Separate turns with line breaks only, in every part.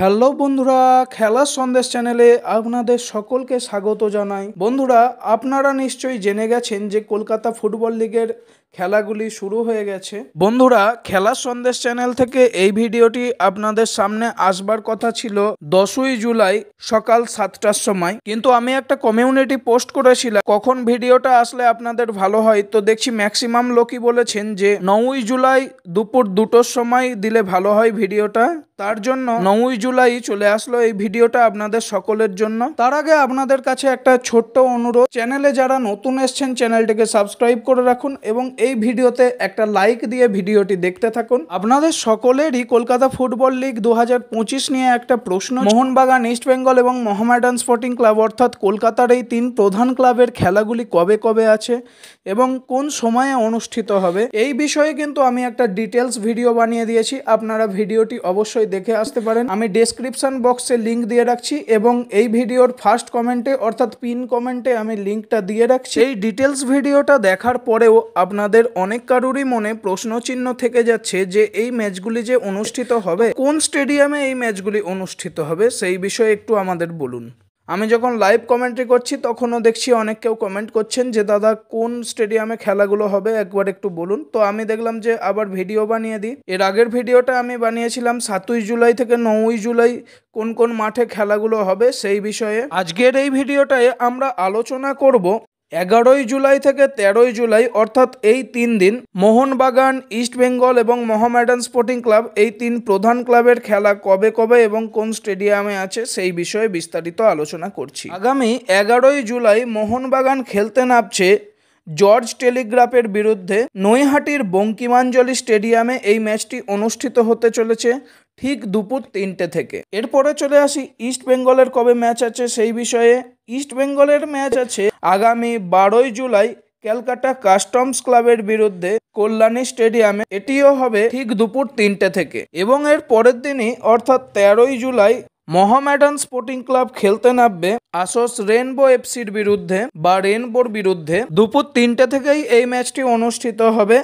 Hello বন্ধুরা, খেলার সন্দেশ চ্যানেলে আপনাদের সকলকে স্বাগত জানাই। বন্ধুরা, আপনারা নিশ্চয়ই জেনে গেছেন যে কলকাতা ফুটবল লিগের খেলাগুলি শুরু হয়ে গেছে। বন্ধুরা, খেলার সন্দেশ চ্যানেল থেকে এই ভিডিওটি আপনাদের সামনে আসবার কথা ছিল 10ই জুলাই সকাল 7টার সময়, কিন্তু আমি একটা কমিউনিটি পোস্ট করেছিলাম কখন ভিডিওটা আসলে আপনাদের ভালো হয়। তো দেখছি ম্যাক্সিমাম লোকই বলেছেন যে 9ই জুলাই দুপুর 2টোর সময় দিলে ভালো হয় ভিডিওটা। তার জন্য 9ই জুলাই চলে আসলো এই ভিডিওটা আপনাদের সকলের জন্য। তার আগে আপনাদের কাছে একটা ছোট্ট অনুরোধ, চ্যানেলে যারা নতুন এসছেন চ্যানেলটিকে সাবস্ক্রাইব করে রাখুন এবং এই ভিডিওতে একটা লাইক দিয়ে ভিডিওটি দেখতে থাকুন। আপনাদের সকলেরই কলকাতা ফুটবল লিগ 2025 নিয়ে একটা প্রশ্ন। মোহনবাগান, ইস্ট বেঙ্গল এবং মোহামেডান স্পোর্টিং ক্লাব অর্থাৎ কলকাতার এই তিন প্রধান ক্লাবের খেলাগুলি কবে কবে আছে এবং কোন সময়ে অনুষ্ঠিত হবে, এই বিষয়ে কিন্তু আমি একটা ডিটেলস ভিডিও বানিয়ে দিয়েছি। আপনারা ভিডিওটি অবশ্যই দেখে আসতে পারেন। আমি ডেসক্রিপশন বক্সে লিঙ্ক দিয়ে রাখছি এবং এই ভিডিওর ফার্স্ট কমেন্টে অর্থাৎ পিন কমেন্টে আমি লিঙ্কটা দিয়ে রাখছি। এই ডিটেলস ভিডিওটা দেখার পরেও আপনাদের অনেক কারোরই মনে প্রশ্নচিহ্ন থেকে যাচ্ছে যে এই ম্যাচগুলি যে অনুষ্ঠিত হবে, কোন স্টেডিয়ামে এই ম্যাচগুলি অনুষ্ঠিত হবে সেই বিষয়ে একটু আমাদের বলুন। আমি যখন লাইভ কমেন্ট্রি করছি তখনও দেখছি অনেক কেউ কমেন্ট করছেন যে দাদা কোন স্টেডিয়ামে খেলাগুলো হবে একবার একটু বলুন। তো আমি দেখলাম যে আবার ভিডিও বানিয়ে দিই। এর আগের ভিডিওটা আমি বানিয়েছিলাম 7ই জুলাই থেকে 9ই জুলাই কোন কোন মাঠে খেলাগুলো হবে সেই বিষয়ে। আজকের এই ভিডিওটায় আমরা আলোচনা করব 11ই জুলাই থেকে 13ই জুলাই অর্থাৎ এই 3 দিন মোহনবাগান, ইস্ট বেঙ্গল এবং মোহামেডান স্পোর্টিং ক্লাব এই তিন প্রধান ক্লাবের খেলা কবে কবে এবং কোন স্টেডিয়ামে আছে সেই বিষয়ে বিস্তারিত আলোচনা করছি। আগামী 11ই জুলাই মোহনবাগান খেলতে নামছে জর্জ টেলিগ্রাফের বিরুদ্ধে। নৈহাটির বঙ্কিমাঞ্জলি স্টেডিয়ামে এই ম্যাচটি অনুষ্ঠিত হতে চলেছে ঠিক দুপুর 3টে থেকে। এরপরে চলে আসি ইস্ট বেঙ্গলের কবে ম্যাচ আছে সেই বিষয়ে। ইস্ট বেঙ্গলের ম্যাচ আছে আগামী 12ই জুলাই ক্যালকাটা কাস্টমস ক্লাবের বিরুদ্ধে কল্যাণী স্টেডিয়ামে। এটিও হবে ঠিক দুপুর 3টে থেকে। এবং এর পরের দিনই অর্থাৎ 13ই জুলাই মোহামেডান স্পোর্টিং ক্লাব খেলতে নামবে আসোস রেনবো এফসির বিরুদ্ধে বা রেনবোর বিরুদ্ধে। দুপুর 3টে থেকেই এই ম্যাচটি অনুষ্ঠিত হবে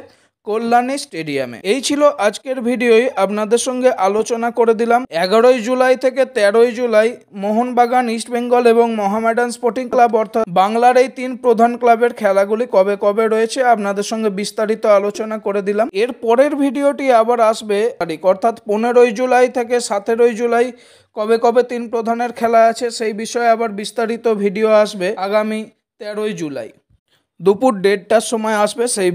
কল্যাণী স্টেডিয়ামে। এই ছিল আজকের ভিডিওয় আপনাদের সঙ্গে আলোচনা করে দিলাম 11ই জুলাই থেকে 13ই জুলাই মোহনবাগান, ইস্ট বেঙ্গল এবং মোহামেডান স্পোর্টিং ক্লাব অর্থাৎ বাংলার এই তিন প্রধান ক্লাবের খেলাগুলি কবে কবে রয়েছে আপনাদের সঙ্গে বিস্তারিত আলোচনা করে দিলাম। এর পরের ভিডিওটি আবার আসবে তারিখ অর্থাৎ 15ই জুলাই থেকে 17ই জুলাই কবে কবে তিন প্রধানের খেলা আছে সেই বিষয়ে আবার বিস্তারিত ভিডিও আসবে আগামী 13ই জুলাই দুপুর 1:30টার সময় আসবে সেই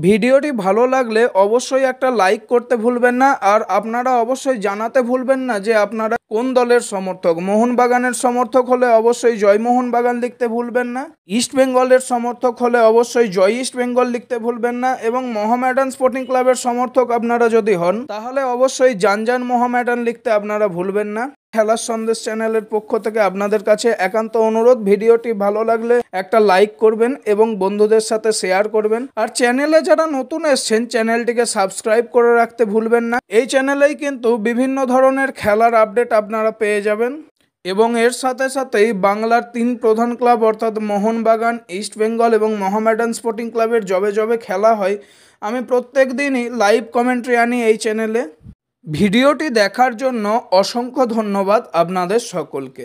ভিডিওটি ভালো লাগলে অবশ্যই একটা লাইক করতে ভুলবেন না। আর আপনারা অবশ্যই জানাতে ভুলবেন না যে আপনারা কোন দলের সমর্থক। মোহনবাগানের সমর্থক হলে অবশ্যই জয় মোহনবাগান লিখতে ভুলবেন না, ইস্ট বেঙ্গলের সমর্থক হলে অবশ্যই জয় ইস্ট বেঙ্গল লিখতে ভুলবেন না, এবং মোহামেডান স্পোর্টিং ক্লাবের সমর্থক আপনারা যদি হন তাহলে অবশ্যই জানজান মোহামেডান লিখতে আপনারা ভুলবেন না। খেলার সন্দেশ চ্যানেলের পক্ষ থেকে আপনাদের কাছে একান্ত অনুরোধ, ভিডিওটি ভালো লাগলে একটা লাইক করবেন এবং বন্ধুদের সাথে শেয়ার করবেন। আর চ্যানেলে যারা নতুন এসছেন চ্যানেলটিকে সাবস্ক্রাইব করে রাখতে ভুলবেন না। এই চ্যানেলেই কিন্তু বিভিন্ন ধরনের খেলার আপডেট আপনারা পেয়ে যাবেন এবং এর সাথে সাথেই বাংলার তিন প্রধান ক্লাব অর্থাৎ মোহনবাগান, ইস্ট বেঙ্গল এবং মোহামেডান স্পোর্টিং ক্লাবের যবে যবে খেলা হয় আমি প্রত্যেক দিনই লাইভ কমেন্ট্রি আনি এই চ্যানেলে। ভিডিওটি দেখার জন্য অসংখ্য ধন্যবাদ আপনাদের সকলকে।